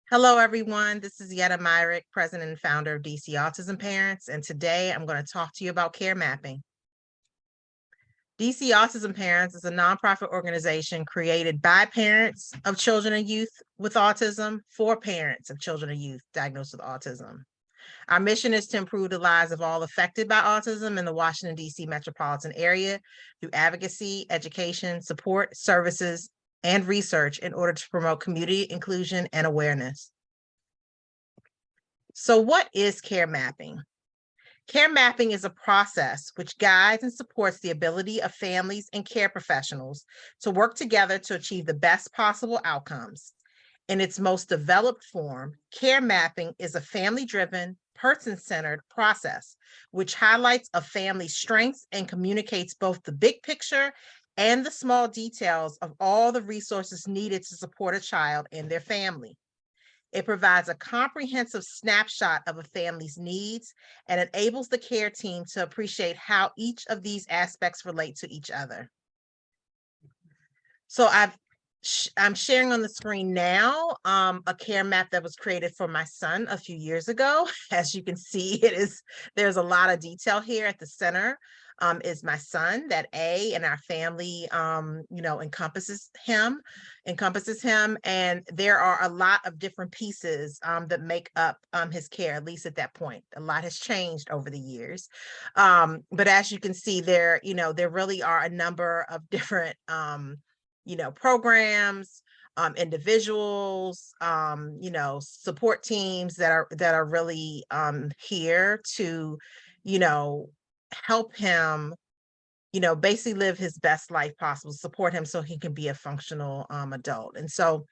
Hello, everyone. This is Yetta Myrick, president and founder of DC Autism Parents, and today I'm going to talk to you about care mapping. DC Autism Parents is a nonprofit organization created by parents of children and youth with autism for parents of children and youth diagnosed with autism. Our mission is to improve the lives of all affected by autism in the Washington, D.C. metropolitan area through advocacy, education, support, services, and research in order to promote community inclusion and awareness. So what is care mapping? Care mapping is a process which guides and supports the ability of families and care professionals to work together to achieve the best possible outcomes. In its most developed form, care mapping is a family-driven, person-centered process which highlights a family's strengths and communicates both the big picture and the small details of all the resources needed to support a child and their family. It provides a comprehensive snapshot of a family's needs and enables the care team to appreciate how each of these aspects relate to each other. So I'm sharing on the screen now a care map that was created for my son a few years ago. As you can see, there's a lot of detail here. At the center is my son, that A, and our family encompasses him, and there are a lot of different pieces that make up his care, at least at that point. A lot has changed over the years, but as you can see there, there really are a number of different programs, individuals, support teams that are really here to, help him, basically live his best life possible, support him so he can be a functional adult. And so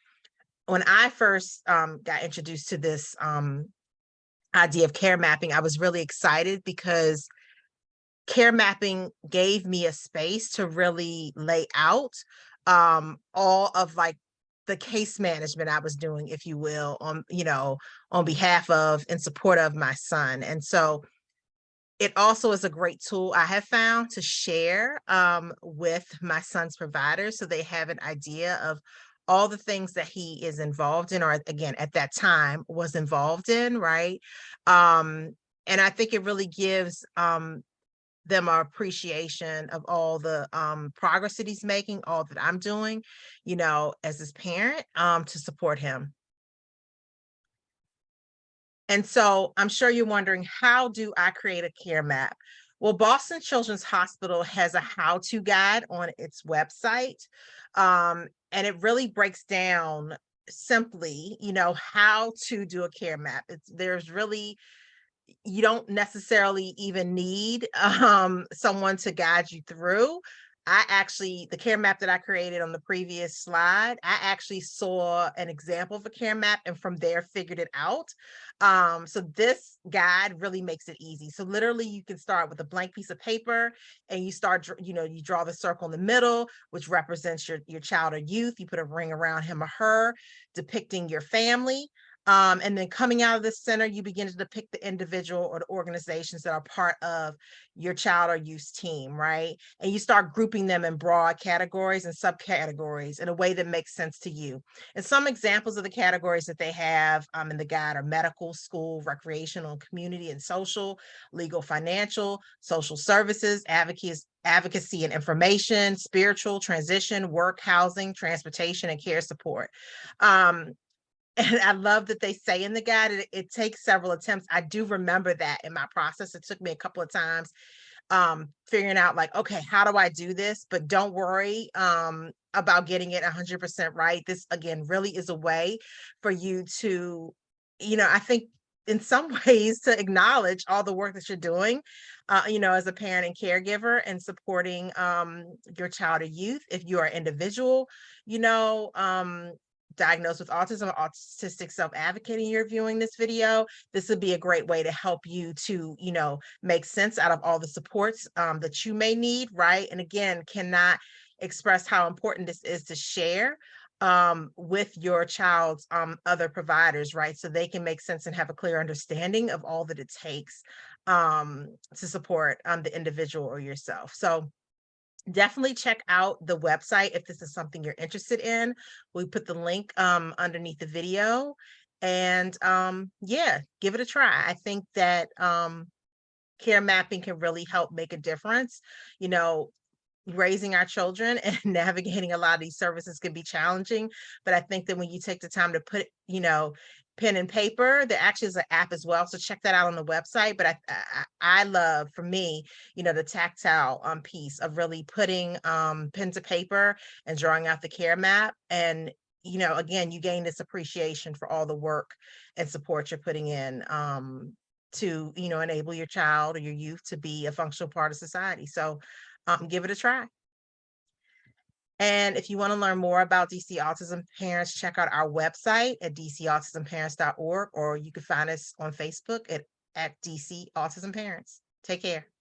when I first got introduced to this idea of care mapping, I was really excited because care mapping gave me a space to really lay out all of like the case management I was doing, if you will, on behalf of, in support of my son. And so it also is a great tool I have found to share with my son's providers so they have an idea of all the things that he is involved in, or again, at that time was involved in, right? And I think it really gives them our appreciation of all the progress that he's making, all that I'm doing, as his parent to support him. And so I'm sure you're wondering, how do I create a care map? Well, Boston Children's Hospital has a how-to guide on its website. And it really breaks down simply, how to do a care map. There's really, you don't necessarily even need someone to guide you through. The care map that I created on the previous slide, I actually saw an example of a care map and from there figured it out. So this guide really makes it easy. So literally you can start with a blank piece of paper and you start, you draw the circle in the middle, which represents your child or youth. You put a ring around him or her, depicting your family. And then coming out of the center, you begin to depict the individual or the organizations that are part of your child or youth team, right? And you start grouping them in broad categories and subcategories in a way that makes sense to you. And some examples of the categories that they have in the guide are medical, school, recreational, community and social, legal, financial, social services, advocacy and information, spiritual, transition, work, housing, transportation, and care support. And I love that they say in the guide, it takes several attempts. I do remember that in my process. It took me a couple of times figuring out like, okay, how do I do this? But don't worry about getting it 100% right. This, again, really is a way for you to, I think in some ways to acknowledge all the work that you're doing, as a parent and caregiver and supporting your child or youth. If you are an individual, diagnosed with autism or autistic self-advocating, you're viewing this video, this would be a great way to help you to, make sense out of all the supports that you may need, right? And again, cannot express how important this is to share with your child's other providers, right? So they can make sense and have a clear understanding of all that it takes to support the individual or yourself. So definitely check out the website if this is something you're interested in. We put the link underneath the video. And yeah, give it a try. I think that care mapping can really help make a difference. You know, raising our children and navigating a lot of these services can be challenging, but I think that when you take the time to put, pen and paper, there actually is an app as well, so check that out on the website. But I love, for me, the tactile piece of really putting pen to paper and drawing out the care map. And again, you gain this appreciation for all the work and support you're putting in, to enable your child or your youth to be a functional part of society. So give it a try. And if you want to learn more about DC Autism Parents, check out our website at dcautismparents.org, or you can find us on Facebook at DC Autism Parents. Take care.